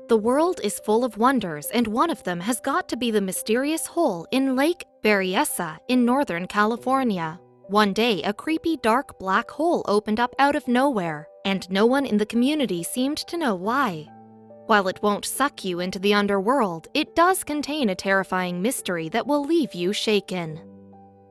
The world is full of wonders, and one of them has got to be the mysterious hole in Lake Berryessa in Northern California. One day, a creepy dark black hole opened up out of nowhere, and no one in the community seemed to know why. While it won't suck you into the underworld, it does contain a terrifying mystery that will leave you shaken.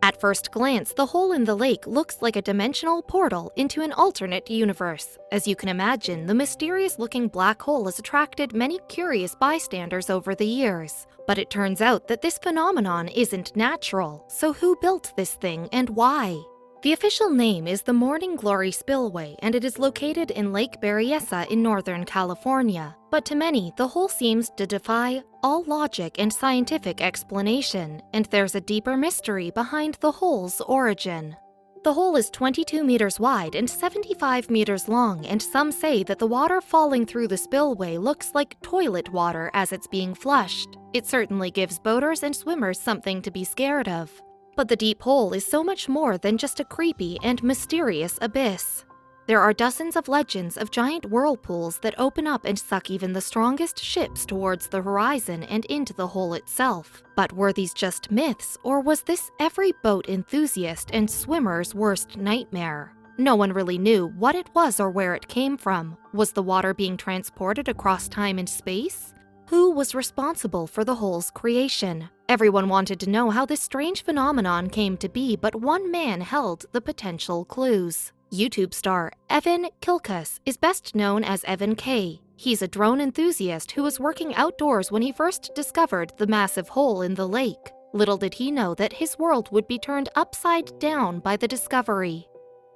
At first glance, the hole in the lake looks like a dimensional portal into an alternate universe. As you can imagine, the mysterious-looking black hole has attracted many curious bystanders over the years. But it turns out that this phenomenon isn't natural, so who built this thing and why? The official name is the Morning Glory Spillway, and it is located in Lake Berryessa in Northern California. But to many, the hole seems to defy all logic and scientific explanation, and there's a deeper mystery behind the hole's origin. The hole is 22 meters wide and 75 meters long, and some say that the water falling through the spillway looks like toilet water as it's being flushed. It certainly gives boaters and swimmers something to be scared of. But the deep hole is so much more than just a creepy and mysterious abyss. There are dozens of legends of giant whirlpools that open up and suck even the strongest ships towards the horizon and into the hole itself. But were these just myths, or was this every boat enthusiast and swimmer's worst nightmare? No one really knew what it was or where it came from. Was the water being transported across time and space? Who was responsible for the hole's creation? Everyone wanted to know how this strange phenomenon came to be, but one man held the potential clues. YouTube star Evan Kilkus is best known as Evan K. He's a drone enthusiast who was working outdoors when he first discovered the massive hole in the lake. Little did he know that his world would be turned upside down by the discovery.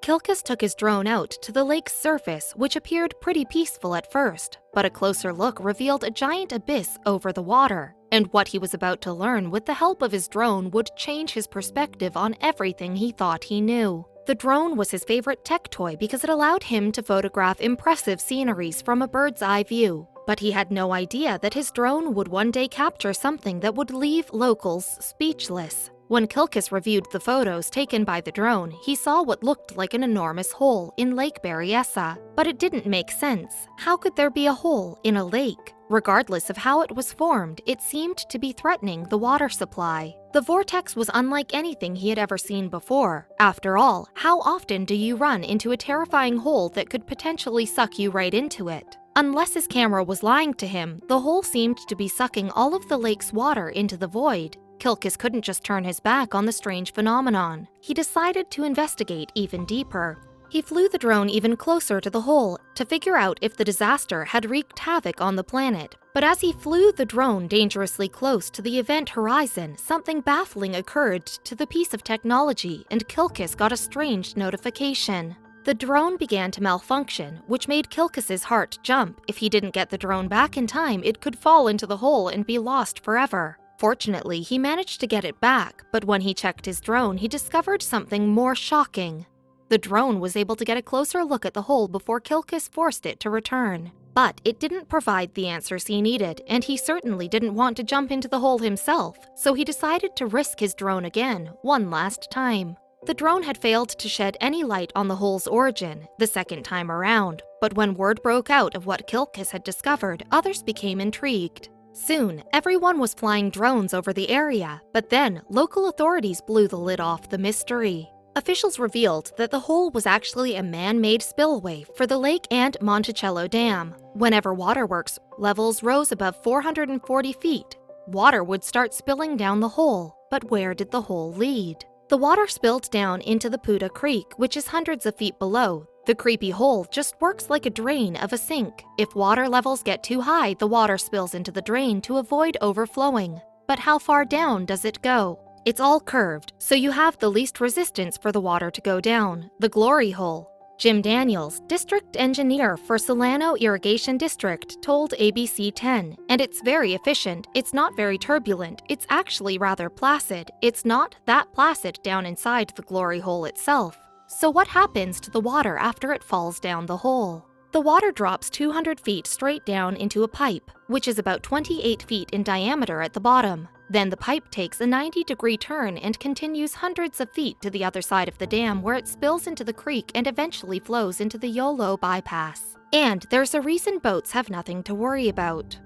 Kilkus took his drone out to the lake's surface, which appeared pretty peaceful at first, but a closer look revealed a giant abyss over the water. And what he was about to learn with the help of his drone would change his perspective on everything he thought he knew. The drone was his favorite tech toy because it allowed him to photograph impressive sceneries from a bird's eye view. But he had no idea that his drone would one day capture something that would leave locals speechless. When Kilkus reviewed the photos taken by the drone, he saw what looked like an enormous hole in Lake Berryessa. But it didn't make sense. How could there be a hole in a lake? Regardless of how it was formed, it seemed to be threatening the water supply. The vortex was unlike anything he had ever seen before. After all, how often do you run into a terrifying hole that could potentially suck you right into it? Unless his camera was lying to him, the hole seemed to be sucking all of the lake's water into the void. Kilkus couldn't just turn his back on the strange phenomenon. He decided to investigate even deeper. He flew the drone even closer to the hole to figure out if the disaster had wreaked havoc on the planet. But as he flew the drone dangerously close to the event horizon, something baffling occurred to the piece of technology, and Kilkus got a strange notification. The drone began to malfunction, which made Kilkus's heart jump. If he didn't get the drone back in time, it could fall into the hole and be lost forever. Fortunately, he managed to get it back, but when he checked his drone, he discovered something more shocking. The drone was able to get a closer look at the hole before Kilkus forced it to return. But it didn't provide the answers he needed, and he certainly didn't want to jump into the hole himself, so he decided to risk his drone again, one last time. The drone had failed to shed any light on the hole's origin the second time around, but when word broke out of what Kilkus had discovered, others became intrigued. Soon, everyone was flying drones over the area, but then local authorities blew the lid off the mystery. Officials revealed that the hole was actually a man-made spillway for the lake and Monticello Dam. Whenever waterworks levels rose above 440 feet, water would start spilling down the hole. But where did the hole lead? The water spilled down into the Puda Creek, which is hundreds of feet below. The creepy hole just works like a drain of a sink. If water levels get too high, the water spills into the drain to avoid overflowing. But how far down does it go? It's all curved, so you have the least resistance for the water to go down, the glory hole. Jim Daniels, district engineer for Solano Irrigation District, told ABC 10, and it's very efficient, it's not very turbulent, it's actually rather placid. It's not that placid down inside the glory hole itself. So what happens to the water after it falls down the hole? The water drops 200 feet straight down into a pipe, which is about 28 feet in diameter at the bottom. Then the pipe takes a 90-degree turn and continues hundreds of feet to the other side of the dam, where it spills into the creek and eventually flows into the Yolo bypass. And there's a reason boats have nothing to worry about.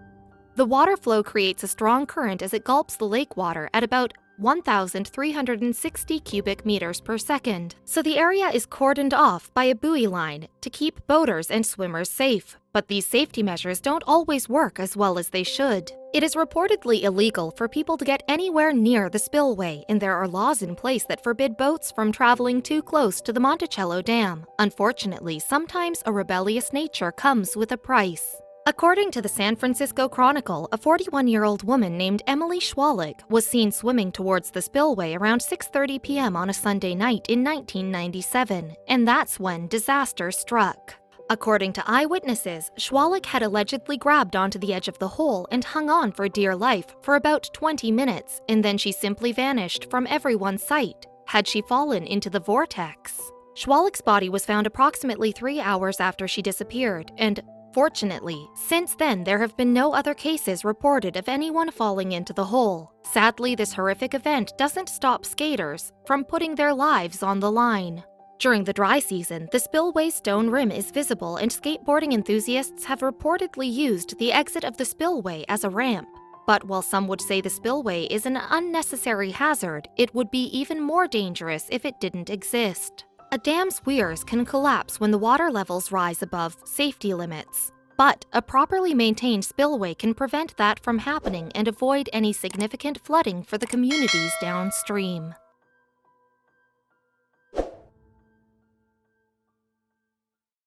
The water flow creates a strong current as it gulps the lake water at about 1,360 cubic meters per second, so the area is cordoned off by a buoy line to keep boaters and swimmers safe. But these safety measures don't always work as well as they should. It is reportedly illegal for people to get anywhere near the spillway, and there are laws in place that forbid boats from traveling too close to the Monticello Dam. Unfortunately, sometimes a rebellious nature comes with a price. According to the San Francisco Chronicle, a 41-year-old woman named Emily Schwalik was seen swimming towards the spillway around 6:30 p.m. on a Sunday night in 1997, and that's when disaster struck. According to eyewitnesses, Schwalik had allegedly grabbed onto the edge of the hole and hung on for dear life for about 20 minutes, and then she simply vanished from everyone's sight. Had she fallen into the vortex? Schwalik's body was found approximately 3 hours after she disappeared, and fortunately, since then there have been no other cases reported of anyone falling into the hole. Sadly, this horrific event doesn't stop skaters from putting their lives on the line. During the dry season, the spillway's stone rim is visible, and skateboarding enthusiasts have reportedly used the exit of the spillway as a ramp. But while some would say the spillway is an unnecessary hazard, it would be even more dangerous if it didn't exist. A dam's weirs can collapse when the water levels rise above safety limits. But a properly maintained spillway can prevent that from happening and avoid any significant flooding for the communities downstream.